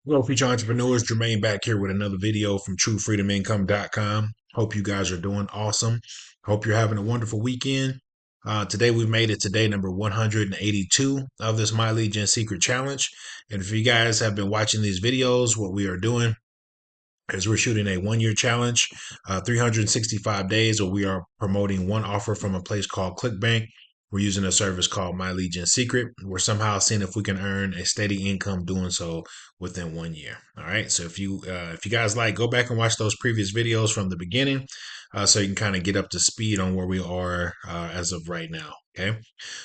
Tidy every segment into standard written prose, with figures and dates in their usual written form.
Hello, future entrepreneurs. Jermaine back here with another video from TrueFreedomIncome.com. Hope you guys are doing awesome. Hope you're having a wonderful weekend. Today we've made it to day number 182 of this My Lead Gen Secret Challenge. And if you guys have been watching these videos, what we are doing is we're shooting a 1 year challenge, 365 days, where we are promoting one offer from a place called ClickBank. We're using a service called My Lead Gen Secret. We're somehow seeing if we can earn a steady income doing so within 1 year. All right. So if you guys like, go back and watch those previous videos from the beginning, so you can kind of get up to speed on where we are as of right now. Okay.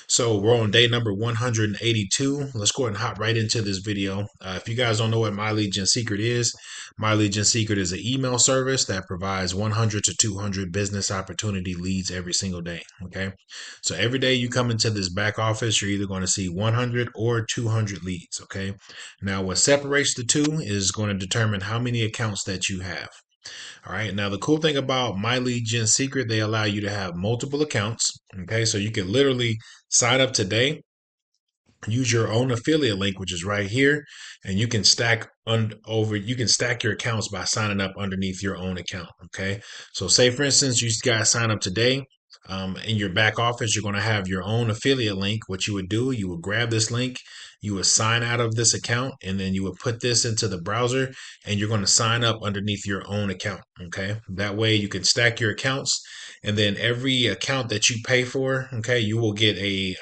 So we're on day number 182. Let's go ahead and hop right into this video. If you guys don't know what My Lead Gen Secret is, My Lead Gen Secret is an email service that provides 100 to 200 business opportunity leads every single day. Okay. So every day you come into this back office, you're either going to see 100 or 200 leads. Okay. Now, what separates the two is going to determine how many accounts that you have. All right. Now, the cool thing about My Lead Gen Secret, they allow you to have multiple accounts. Okay. So you can literally sign up today, use your own affiliate link, which is right here, and you can you can stack your accounts by signing up underneath your own account. Okay. So say for instance, you guys sign up today. In your back office, you're going to have your own affiliate link. What you would do, you would grab this link, you would sign out of this account, and then you would put this into the browser, and you're going to sign up underneath your own account. Okay. That way you can stack your accounts, and then every account that you pay for, okay, you will get a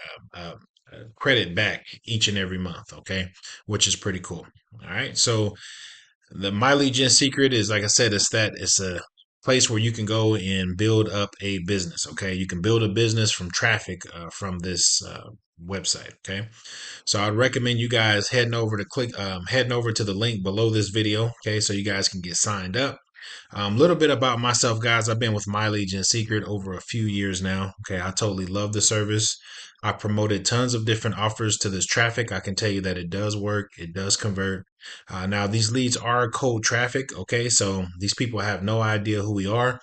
credit back each and every month. Okay. Which is pretty cool. All right. So the My Lead Gen Secret is, like I said, it's a place where you can go and build up a business. Okay. You can build a business from traffic from this website. Okay. So I'd recommend you guys heading over to the link below this video. Okay. So you guys can get signed up. A little bit about myself, guys. I've been with My Lead Gen Secret over a few years now. Okay, I totally love the service. I promoted tons of different offers to this traffic. I can tell you that it does work. It does convert. Now, these leads are cold traffic. Okay, so these people have no idea who we are.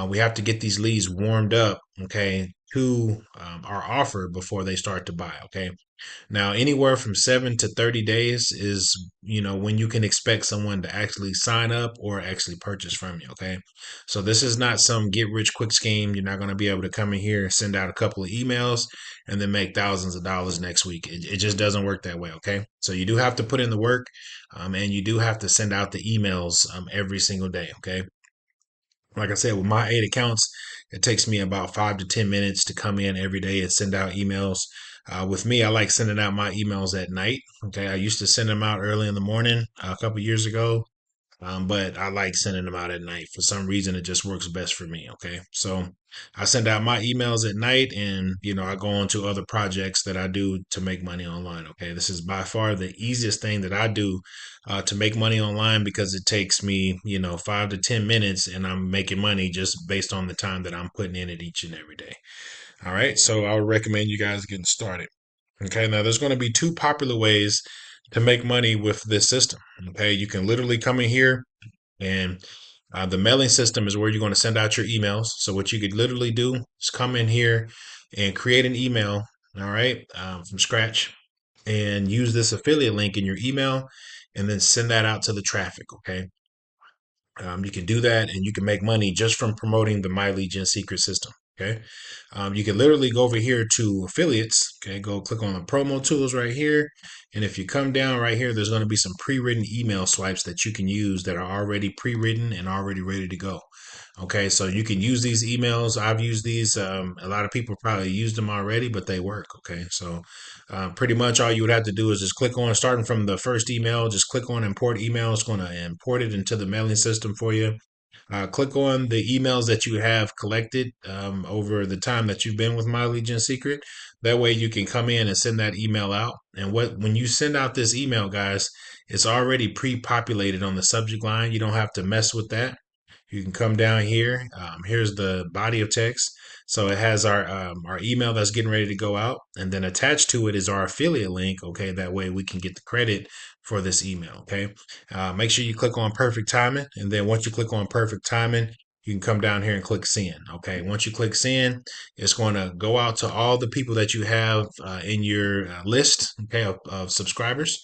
We have to get these leads warmed up. Okay, to our offer before they start to buy. Okay, now, anywhere from 7 to 30 days is, when you can expect someone to actually sign up or actually purchase from you. Okay. So this is not some get rich quick scheme. You're not going to be able to come in here, send out a couple of emails, and then make thousands of dollars next week. It just doesn't work that way. Okay. So you do have to put in the work, and you do have to send out the emails every single day. Okay. Like I said, with my 8 accounts, it takes me about 5 to 10 minutes to come in every day and send out emails. With me, I like sending out my emails at night. Okay, I used to send them out early in the morning a couple years ago, but I like sending them out at night. For some reason, it just works best for me. Okay. So I send out my emails at night, and, I go on to other projects that I do to make money online. Okay. This is by far the easiest thing that I do to make money online, because it takes me, 5 to 10 minutes, and I'm making money just based on the time that I'm putting in it each and every day. All right. So I would recommend you guys getting started. Okay. Now, there's going to be two popular ways to make money with this system. Okay. You can literally come in here, and the mailing system is where you're going to send out your emails. So what you could literally do is come in here and create an email, all right, from scratch, and use this affiliate link in your email, and then send that out to the traffic. Okay. You can do that, and you can make money just from promoting the My Lead Gen Secret system. Okay. You can literally go over here to affiliates. Okay. Go click on the promo tools right here. And if you come down right here, there's going to be some pre-written email swipes that you can use that are already pre-written and already ready to go. Okay. So you can use these emails. I've used these. A lot of people probably used them already, but they work. Okay. So pretty much all you would have to do is just click on, starting from the first email, just click on import email. It's going to import it into the mailing system for you. Click on the emails that you have collected over the time that you've been with My Lead Gen Secret. That way you can come in and send that email out. And when you send out this email, guys, it's already pre-populated on the subject line. You don't have to mess with that. You can come down here. Here's the body of text. So it has our email that's getting ready to go out, and then attached to it is our affiliate link. Okay, that way we can get the credit for this email. Okay, make sure you click on perfect timing, and then once you click on perfect timing, you can come down here and click send. Okay, once you click send, it's going to go out to all the people that you have in your list. Okay, of subscribers.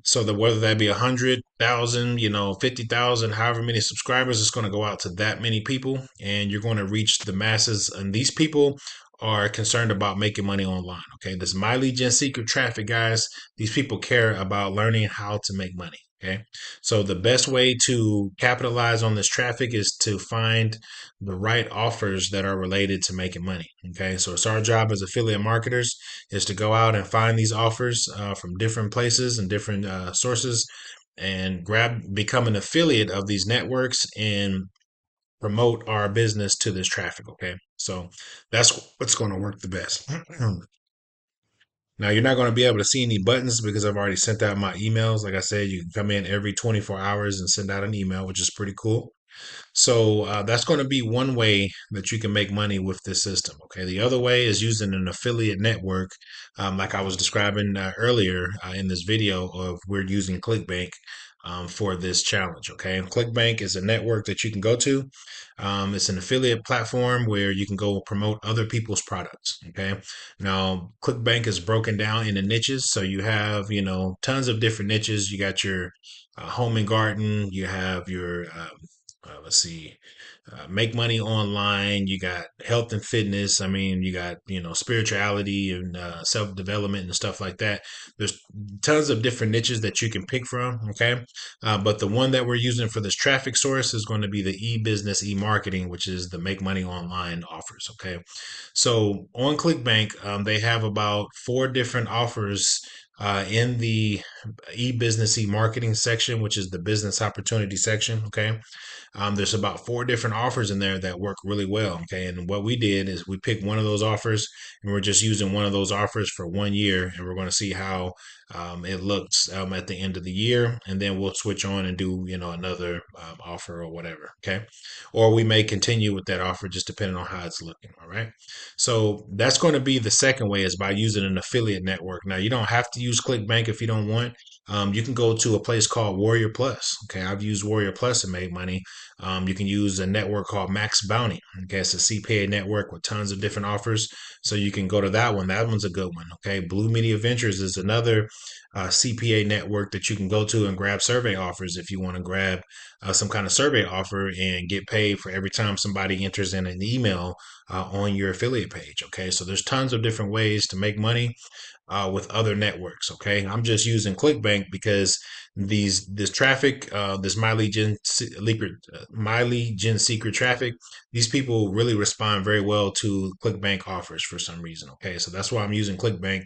So that whether that be 100,000, 50,000, however many subscribers, it's going to go out to that many people, and you're going to reach the masses. And these people are concerned about making money online. Okay, this my lead gen secret traffic, guys. These people care about learning how to make money. Okay, so the best way to capitalize on this traffic is to find the right offers that are related to making money. Okay, so it's our job as affiliate marketers is to go out and find these offers from different places and different sources and become an affiliate of these networks and promote our business to this traffic. Okay, so that's what's going to work the best. Now, you're not going to be able to see any buttons because I've already sent out my emails. Like I said, you can come in every 24 hours and send out an email, which is pretty cool. So that's going to be one way that you can make money with this system. Okay. The other way is using an affiliate network, like I was describing earlier in this video of we're using ClickBank for this challenge. Okay. ClickBank is a network that you can go to. It's an affiliate platform where you can go promote other people's products. Okay. Now, ClickBank is broken down into niches. So you have, tons of different niches. You got your home and garden, you have your let's see, make money online. You got health and fitness. I mean, you got, spirituality and self development and stuff like that. There's tons of different niches that you can pick from. Okay. But the one that we're using for this traffic source is going to be the e-business, e-marketing, which is the make money online offers. Okay. So on ClickBank, they have about four different offers in the e-business, e-marketing section, which is the business opportunity section. Okay. There's about four different offers in there that work really well. Okay. And what we did is we picked one of those offers and we're just using one of those offers for 1 year. And we're going to see how it looks at the end of the year. And then we'll switch on and do, another offer or whatever. Okay. Or we may continue with that offer just depending on how it's looking. All right. So that's going to be the second way is by using an affiliate network. Now, you don't have to use ClickBank if you don't want. You can go to a place called Warrior Plus. Okay. I've used Warrior Plus and made money. You can use a network called Max Bounty. Okay, it's a CPA network with tons of different offers. So you can go to that one. That one's a good one. Okay, Blue Media Ventures is another CPA network that you can go to and grab survey offers if you want to grab some kind of survey offer and get paid for every time somebody enters in an email on your affiliate page. Okay, so there's tons of different ways to make money with other networks. Okay, I'm just using ClickBank because this traffic, this my lead gen secret traffic, these people really respond very well to ClickBank offers for some reason. Okay, so that's why I'm using ClickBank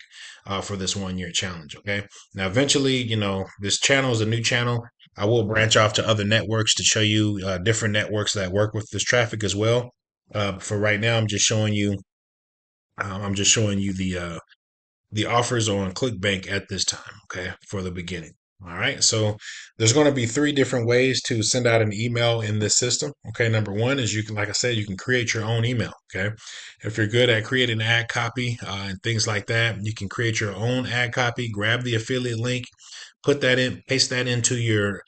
for this 1 year challenge. Okay, now eventually, this channel is a new channel. I will branch off to other networks to show you different networks that work with this traffic as well. For right now, I'm just showing you. I'm just showing you the offers on ClickBank at this time, okay, for the beginning. All right, so there's going to be three different ways to send out an email in this system. Okay, number one is you can, like I said, you can create your own email. Okay, if you're good at creating ad copy and things like that, you can create your own ad copy, grab the affiliate link, put that in, paste that into your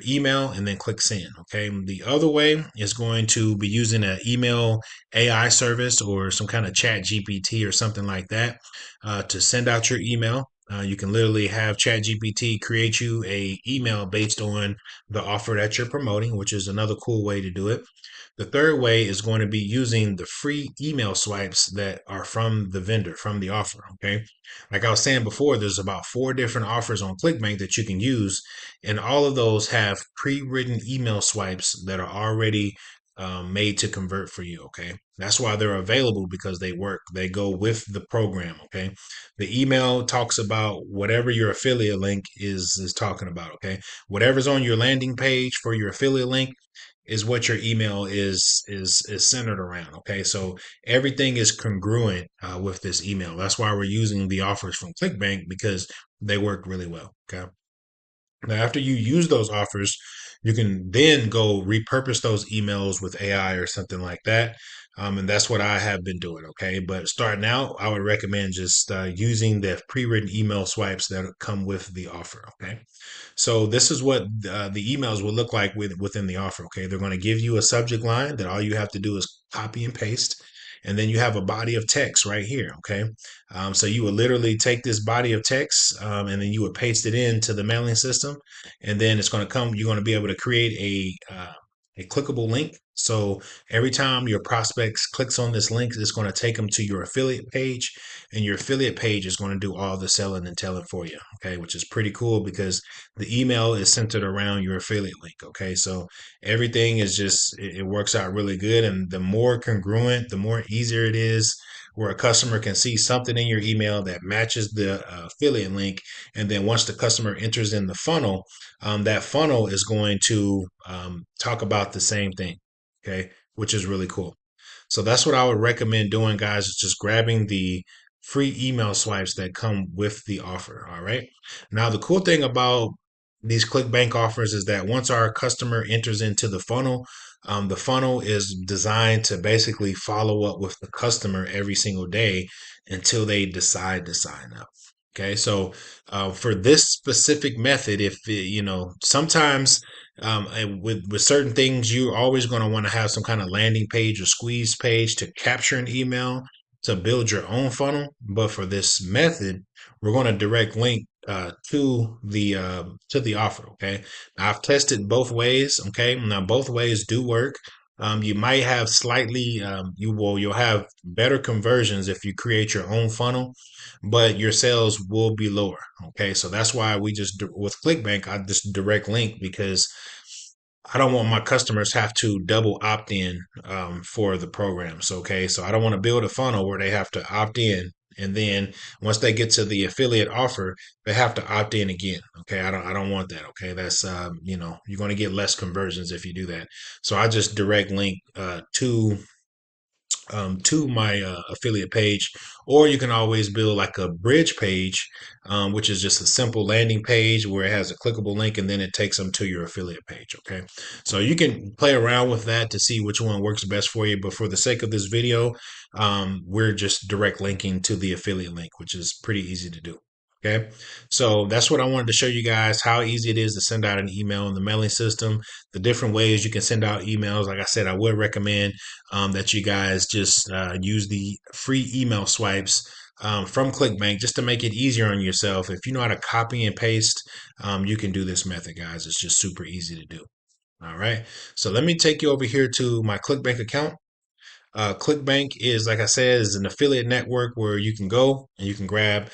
email, and then click send. Okay. The other way is going to be using an email AI service or some kind of chat GPT or something like that to send out your email. You can literally have ChatGPT create you a email based on the offer that you're promoting, which is another cool way to do it. The third way is going to be using the free email swipes that are from the vendor, from the offer. Okay. Like I was saying before, there's about four different offers on ClickBank that you can use, and all of those have pre written email swipes that are already made to convert for you. Okay. That's why they're available because they work. They go with the program. Okay. The email talks about whatever your affiliate link is talking about. Okay. Whatever's on your landing page for your affiliate link is what your email is centered around. Okay, so everything is congruent with this email. That's why we're using the offers from ClickBank because they work really well. Okay. Now, after you use those offers, you can then go repurpose those emails with AI or something like that. And that's what I have been doing. Okay. But starting out, I would recommend just using the pre written email swipes that come with the offer. Okay. So this is what the emails will look like within the offer. Okay. They're going to give you a subject line that all you have to do is copy and paste. and then you have a body of text right here. Okay. So you would literally take this body of text, and then you would paste it into the mailing system, and then it's going to come, you're going to be able to create a clickable link. So every time your prospects clicks on this link, it's going to take them to your affiliate page, and your affiliate page is going to do all the selling and telling for you. Okay. Which is pretty cool because the email is centered around your affiliate link. Okay. So everything is just, it works out really good. And the more congruent, the more easier it is, where a customer can see something in your email that matches the affiliate link. And then once the customer enters in the funnel, that funnel is going to talk about the same thing. Okay. Which is really cool. So that's what I would recommend doing, guys, is just grabbing the free email swipes that come with the offer. All right. Now, the cool thing about these ClickBank offers is that once our customer enters into the funnel is designed to basically follow up with the customer every single day until they decide to sign up. Okay, so for this specific method, if sometimes and with certain things, you're always going to want to have some kind of landing page or squeeze page to capture an email to build your own funnel. But for this method, we're going to direct link to the offer. Okay, now, I've tested both ways. Okay, now both ways do work. You might have slightly you'll have better conversions if you create your own funnel, but your sales will be lower. Okay, so that's why we just with ClickBank, I just direct link because I don't want my customers have to double opt in for the programs. Okay, so I don't want to build a funnel where they have to opt in, and then once they get to the affiliate offer, they have to opt in again. Okay, I don't want that. Okay, that's you're going to get less conversions if you do that. So I just direct link to my affiliate page, or you can always build like a bridge page, which is just a simple landing page where it has a clickable link and then it takes them to your affiliate page. Okay, so you can play around with that to see which one works best for you. But for the sake of this video, we're just direct linking to the affiliate link, which is pretty easy to do. Okay, so that's what I wanted to show you guys, how easy it is to send out an email in the mailing system, the different ways you can send out emails. Like I said, I would recommend that you guys just use the free email swipes from ClickBank just to make it easier on yourself. If you know how to copy and paste, you can do this method, guys. It's just super easy to do. All right. So let me take you over here to my ClickBank account. ClickBank is, like I said, is an affiliate network where you can go and you can grab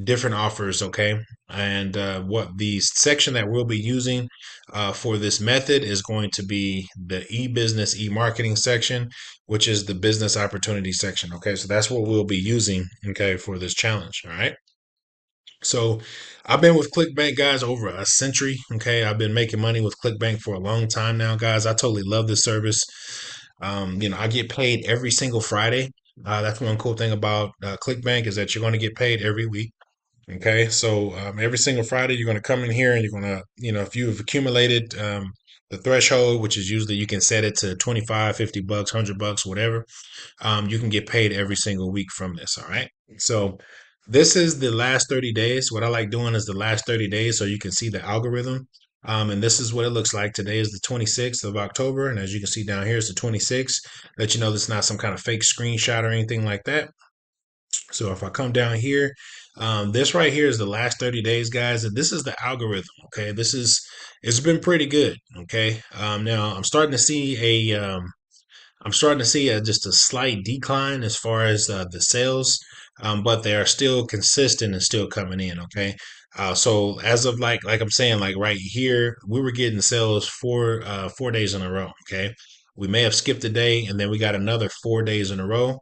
different offers. Okay. And what the section that we'll be using for this method is going to be the e-business, e-marketing section, which is the business opportunity section. Okay. So that's what we'll be using. Okay. For this challenge. All right. So I've been with ClickBank, guys, over a century. Okay. I've been making money with ClickBank for a long time now, guys. I totally love this service. I get paid every single Friday. That's one cool thing about ClickBank is that you're going to get paid every week. Okay. So every single Friday, you're going to come in here and you're going to, if you've accumulated the threshold, which is usually you can set it to 25, $50, $100, whatever, you can get paid every single week from this. All right. So this is the last 30 days. What I like doing is the last 30 days so you can see the algorithm. And this is what it looks like. Today is the 26th of October. And as you can see down here, it's the 26th. Let you know this is not some kind of fake screenshot or anything like that. So if I come down here, this right here is the last 30 days, guys. And this is the algorithm. Okay. It's been pretty good. Okay. Now I'm starting to see just a slight decline as far as the sales, but they are still consistent and still coming in. Okay, so as of like I'm saying, like right here, we were getting sales 4 days in a row. Okay, we may have skipped a day, and then we got another 4 days in a row.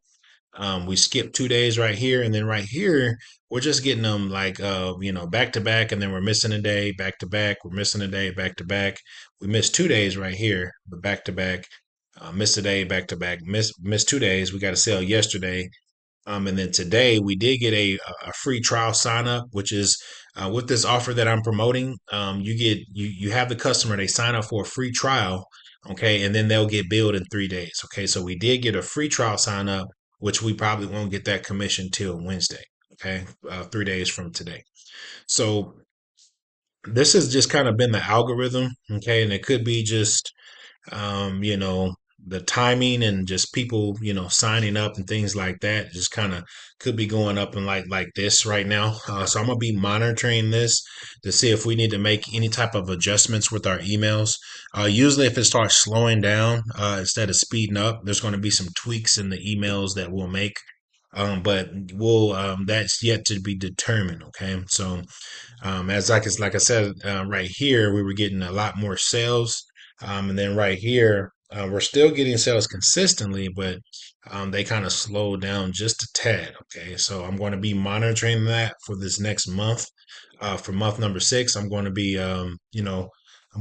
We skipped 2 days right here, and then right here, we're just getting them like back to back, and then we're missing a day, back to back. We're missing a day, back to back. We missed 2 days right here, but back to back. Missed a day, back to back. Missed 2 days. We got a sale yesterday, and then today we did get a free trial sign up, which is with this offer that I'm promoting. You have the customer, they sign up for a free trial, okay, and then they'll get billed in 3 days. Okay, so we did get a free trial sign up, which we probably won't get that commission till Wednesday. Okay, 3 days from today. So this has just kind of been the algorithm. Okay, and it could be just um, you know, the timing and just people, signing up and things like that just kind of could be going up and like this right now. So I'm gonna be monitoring this to see if we need to make any type of adjustments with our emails. Usually, if it starts slowing down instead of speeding up, there's going to be some tweaks in the emails that we'll make. But we'll that's yet to be determined. Okay, so as like I said, right here, we were getting a lot more sales. And then right here, we're still getting sales consistently, but they kind of slowed down just a tad. Okay. So I'm going to be monitoring that for this next month. For month number 6, I'm going to be, I'm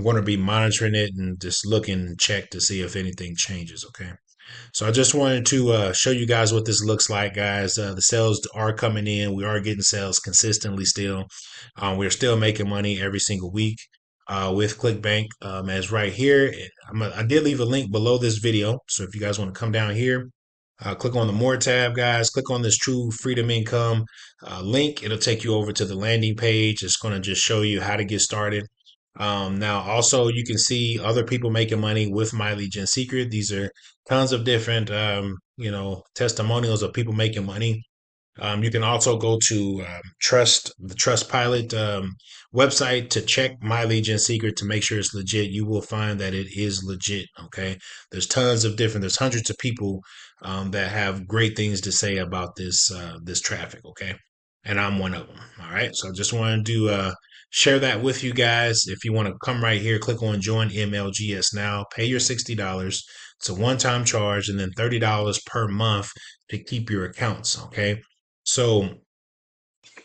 going to be monitoring it and just looking and check to see if anything changes. Okay. So I just wanted to show you guys what this looks like, guys. The sales are coming in. We are getting sales consistently still. We're still making money every single week with ClickBank. As right here, I did leave a link below this video. So if you guys want to come down here, click on the More tab, guys. Click on this True Freedom Income link. It'll take you over to the landing page. It's going to just show you how to get started. Now, also, you can see other people making money with My Lead Gen Secret. These are tons of different, testimonials of people making money. You can also go to the Trust Pilot website to check My Lead Gen Secret to make sure it's legit. You will find that it is legit. Okay, there's hundreds of people that have great things to say about this traffic. Okay, and I'm one of them. All right, so I just wanted to share that with you guys. If you want to come right here, click on Join MLGS now. Pay your $60. It's a one-time charge, and then $30 per month to keep your accounts. Okay. So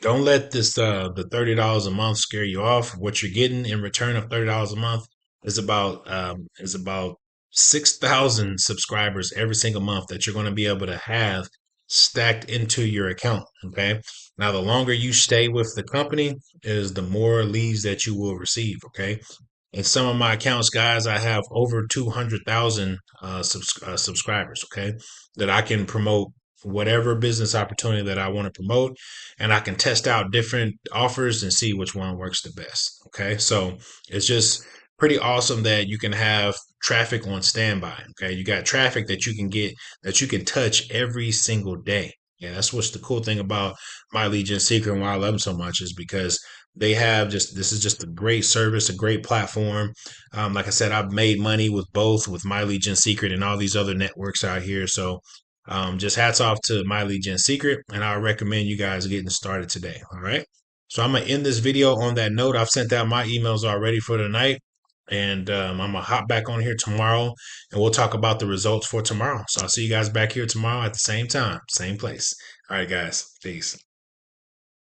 don't let this the $30 a month scare you off. What you're getting in return of $30 a month is about 6,000 subscribers every single month that you're going to be able to have stacked into your account. Okay. Now, the longer you stay with the company is the more leads that you will receive. Okay. In some of my accounts, guys, I have over 200,000 subscribers, okay, that I can promote whatever business opportunity that I want to promote. And I can test out different offers and see which one works the best. Okay. So it's just pretty awesome that you can have traffic on standby. Okay. You got traffic that you can get, that you can touch every single day. Yeah, that's what's the cool thing about My Lead Gen Secret and why I love them so much is because they have just this is just a great service, a great platform. Like I said, I've made money with both, with My Lead Gen Secret and all these other networks out here. So just hats off to My Lead Gen Secret, and I recommend you guys getting started today. All right. So I'm gonna end this video on that note. I've sent out my emails already for tonight, and I'm gonna hop back on here tomorrow, and we'll talk about the results for tomorrow. So I'll see you guys back here tomorrow at the same time, same place. All right, guys. Peace.